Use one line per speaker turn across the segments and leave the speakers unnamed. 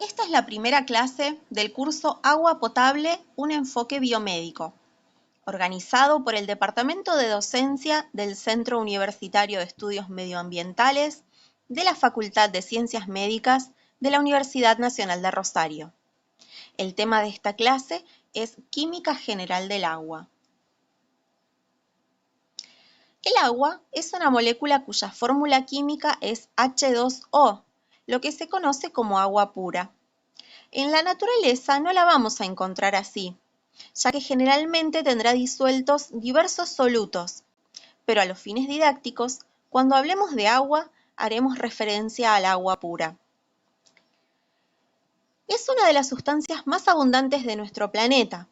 Esta es la primera clase del curso Agua Potable, un enfoque biomédico, organizado por el Departamento de Docencia del Centro Universitario de Estudios Medioambientales de la Facultad de Ciencias Médicas de la Universidad Nacional de Rosario. El tema de esta clase es Química General del Agua. El agua es una molécula cuya fórmula química es H2O, lo que se conoce como agua pura. En la naturaleza no la vamos a encontrar así, ya que generalmente tendrá disueltos diversos solutos, pero a los fines didácticos, cuando hablemos de agua, haremos referencia al agua pura. Es una de las sustancias más abundantes de nuestro planeta.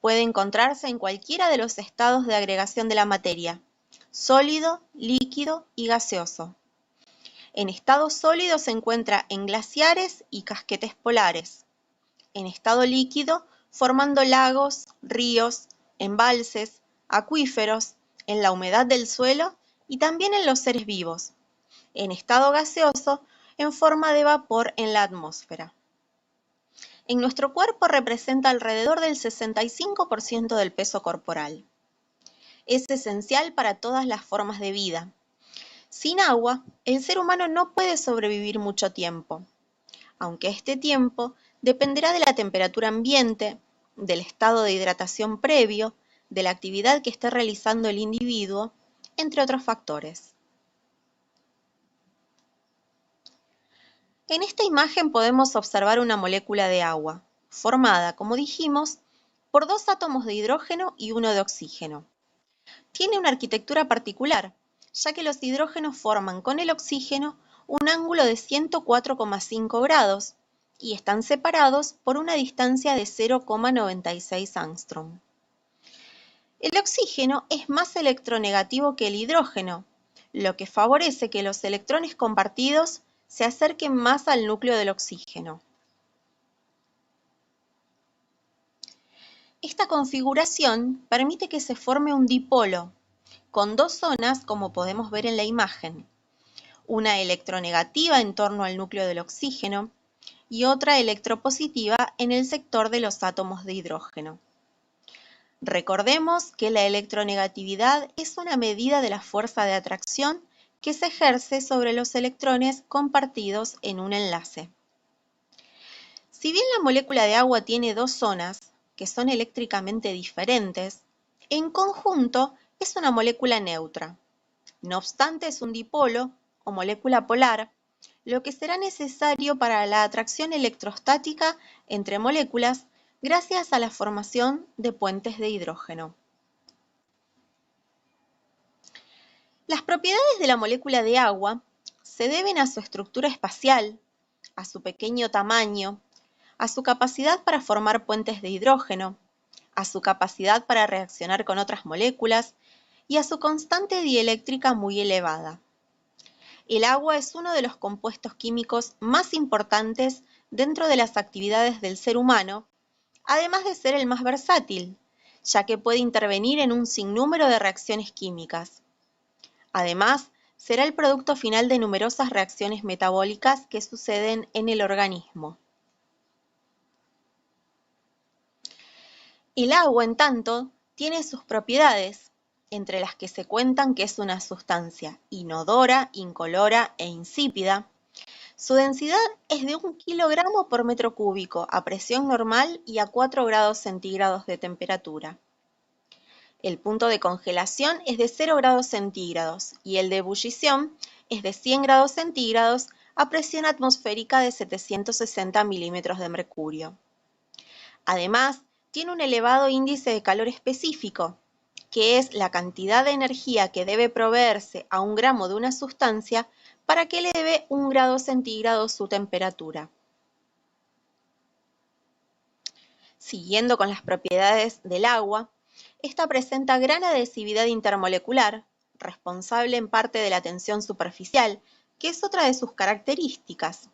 Puede encontrarse en cualquiera de los estados de agregación de la materia, sólido, líquido y gaseoso. En estado sólido se encuentra en glaciares y casquetes polares. En estado líquido, formando lagos, ríos, embalses, acuíferos, en la humedad del suelo y también en los seres vivos. En estado gaseoso, en forma de vapor en la atmósfera. En nuestro cuerpo representa alrededor del 65% del peso corporal. Es esencial para todas las formas de vida. Sin agua, el ser humano no puede sobrevivir mucho tiempo, aunque este tiempo dependerá de la temperatura ambiente, del estado de hidratación previo, de la actividad que esté realizando el individuo, entre otros factores. En esta imagen podemos observar una molécula de agua, formada, como dijimos, por dos átomos de hidrógeno y uno de oxígeno. Tiene una arquitectura particular, ya que los hidrógenos forman con el oxígeno un ángulo de 104,5 grados y están separados por una distancia de 0,96 angstrom. El oxígeno es más electronegativo que el hidrógeno, lo que favorece que los electrones compartidos se acerquen más al núcleo del oxígeno. Esta configuración permite que se forme un dipolo, con dos zonas como podemos ver en la imagen, una electronegativa en torno al núcleo del oxígeno y otra electropositiva en el sector de los átomos de hidrógeno. Recordemos que la electronegatividad es una medida de la fuerza de atracción que se ejerce sobre los electrones compartidos en un enlace. Si bien la molécula de agua tiene dos zonas, que son eléctricamente diferentes, en conjunto es una molécula neutra. No obstante, es un dipolo o molécula polar, lo que será necesario para la atracción electrostática entre moléculas gracias a la formación de puentes de hidrógeno. Las propiedades de la molécula de agua se deben a su estructura espacial, a su pequeño tamaño, a su capacidad para formar puentes de hidrógeno, a su capacidad para reaccionar con otras moléculas y a su constante dieléctrica muy elevada. El agua es uno de los compuestos químicos más importantes dentro de las actividades del ser humano, además de ser el más versátil, ya que puede intervenir en un sinnúmero de reacciones químicas. Además, será el producto final de numerosas reacciones metabólicas que suceden en el organismo. El agua, en tanto, tiene sus propiedades, entre las que se cuentan que es una sustancia inodora, incolora e insípida. Su densidad es de 1 kilogramo por metro cúbico a presión normal y a 4 grados centígrados de temperatura. El punto de congelación es de 0 grados centígrados y el de ebullición es de 100 grados centígrados a presión atmosférica de 760 milímetros de mercurio. Además, tiene un elevado índice de calor específico, que es la cantidad de energía que debe proveerse a 1 gramo de una sustancia para que eleve 1 grado centígrado su temperatura. Siguiendo con las propiedades del agua, esta presenta gran adhesividad intermolecular, responsable en parte de la tensión superficial, que es otra de sus características.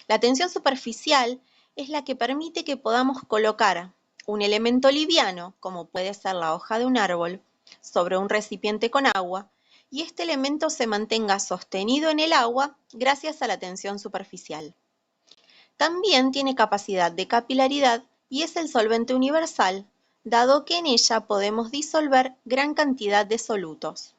La tensión superficial es la que permite que podamos colocar un elemento liviano, como puede ser la hoja de un árbol, sobre un recipiente con agua, y este elemento se mantenga sostenido en el agua gracias a la tensión superficial. También tiene capacidad de capilaridad y es el solvente universal, dado que en ella podemos disolver gran cantidad de solutos.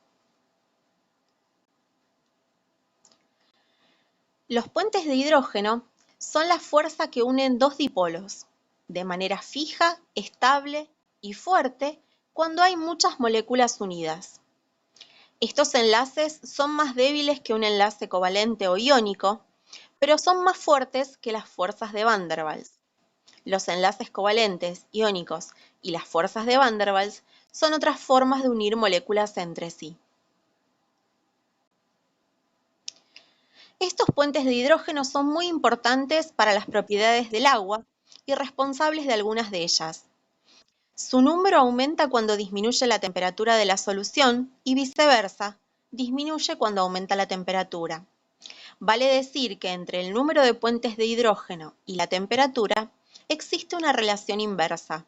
Los puentes de hidrógeno son la fuerza que unen dos dipolos, de manera fija, estable y fuerte cuando hay muchas moléculas unidas. Estos enlaces son más débiles que un enlace covalente o iónico, pero son más fuertes que las fuerzas de Van der Waals. Los enlaces covalentes, iónicos y las fuerzas de Van der Waals son otras formas de unir moléculas entre sí. Estos puentes de hidrógeno son muy importantes para las propiedades del agua y responsables de algunas de ellas. Su número aumenta cuando disminuye la temperatura de la solución y viceversa, disminuye cuando aumenta la temperatura. Vale decir que entre el número de puentes de hidrógeno y la temperatura existe una relación inversa.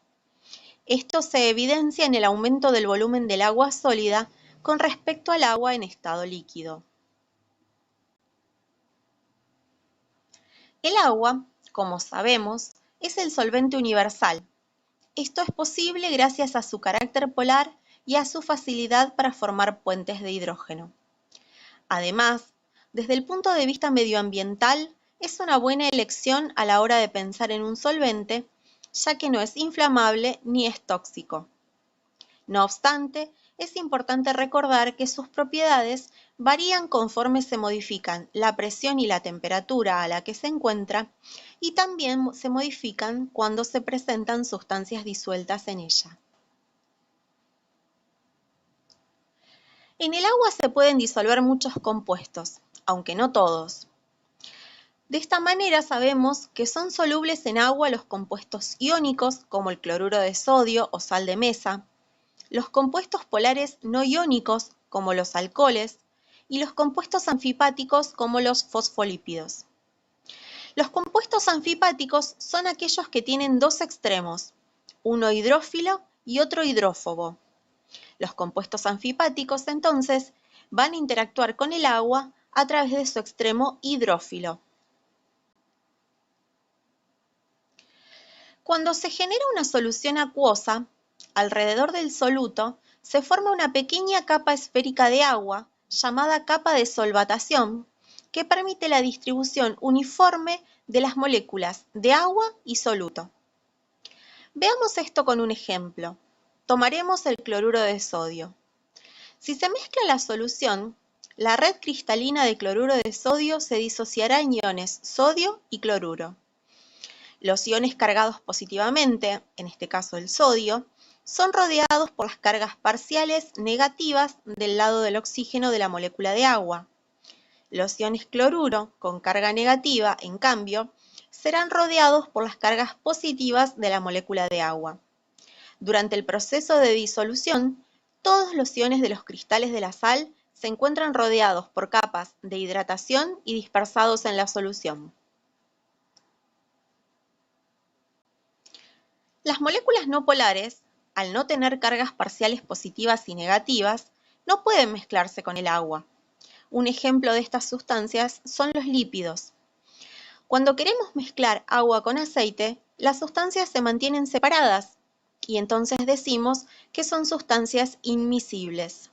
Esto se evidencia en el aumento del volumen del agua sólida con respecto al agua en estado líquido. El agua, como sabemos, es el solvente universal. Esto es posible gracias a su carácter polar y a su facilidad para formar puentes de hidrógeno. Además, desde el punto de vista medioambiental, es una buena elección a la hora de pensar en un solvente, ya que no es inflamable ni es tóxico. No obstante, es importante recordar que sus propiedades varían conforme se modifican la presión y la temperatura a la que se encuentra y también se modifican cuando se presentan sustancias disueltas en ella. En el agua se pueden disolver muchos compuestos, aunque no todos. De esta manera sabemos que son solubles en agua los compuestos iónicos como el cloruro de sodio o sal de mesa, los compuestos polares no iónicos, como los alcoholes, y los compuestos anfipáticos, como los fosfolípidos. Los compuestos anfipáticos son aquellos que tienen dos extremos, uno hidrófilo y otro hidrófobo. Los compuestos anfipáticos, entonces, van a interactuar con el agua a través de su extremo hidrófilo. Cuando se genera una solución acuosa, alrededor del soluto se forma una pequeña capa esférica de agua, llamada capa de solvatación, que permite la distribución uniforme de las moléculas de agua y soluto. Veamos esto con un ejemplo. Tomaremos el cloruro de sodio. Si se mezcla la solución, la red cristalina de cloruro de sodio se disociará en iones sodio y cloruro. Los iones cargados positivamente, en este caso el sodio, son rodeados por las cargas parciales negativas del lado del oxígeno de la molécula de agua. Los iones cloruro, con carga negativa, en cambio, serán rodeados por las cargas positivas de la molécula de agua. Durante el proceso de disolución, todos los iones de los cristales de la sal se encuentran rodeados por capas de hidratación y dispersados en la solución. Las moléculas no polares, al no tener cargas parciales positivas y negativas, no pueden mezclarse con el agua. Un ejemplo de estas sustancias son los lípidos. Cuando queremos mezclar agua con aceite, las sustancias se mantienen separadas y entonces decimos que son sustancias inmiscibles.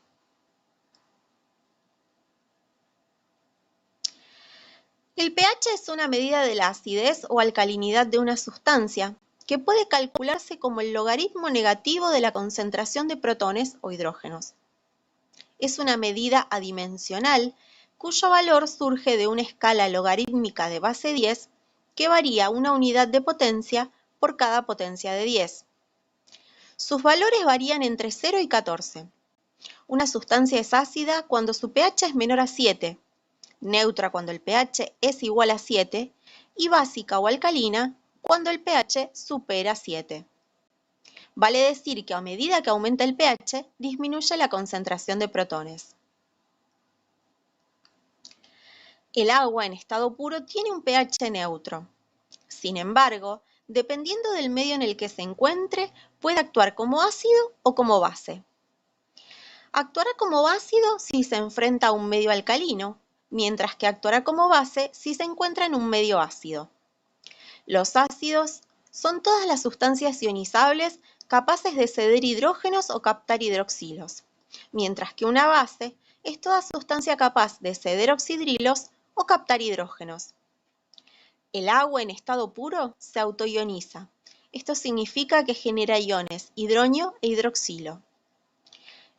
El pH es una medida de la acidez o alcalinidad de una sustancia que puede calcularse como el logaritmo negativo de la concentración de protones o hidrógenos. Es una medida adimensional cuyo valor surge de una escala logarítmica de base 10 que varía una unidad de potencia por cada potencia de 10. Sus valores varían entre 0 y 14. Una sustancia es ácida cuando su pH es menor a 7, neutra cuando el pH es igual a 7 y básica o alcalina cuando el pH supera 7. Vale decir que a medida que aumenta el pH, disminuye la concentración de protones. El agua en estado puro tiene un pH neutro. Sin embargo, dependiendo del medio en el que se encuentre, puede actuar como ácido o como base. Actuará como ácido si se enfrenta a un medio alcalino, mientras que actuará como base si se encuentra en un medio ácido. Los ácidos son todas las sustancias ionizables capaces de ceder hidrógenos o captar hidroxilos, mientras que una base es toda sustancia capaz de ceder oxidrilos o captar hidrógenos. El agua en estado puro se autoioniza. Esto significa que genera iones hidronio e hidroxilo.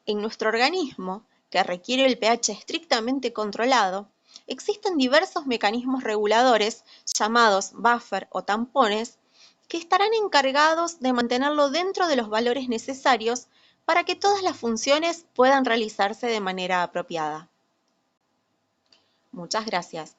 En nuestro organismo, que requiere el pH estrictamente controlado, existen diversos mecanismos reguladores llamados buffer o tampones que estarán encargados de mantenerlo dentro de los valores necesarios para que todas las funciones puedan realizarse de manera apropiada. Muchas gracias.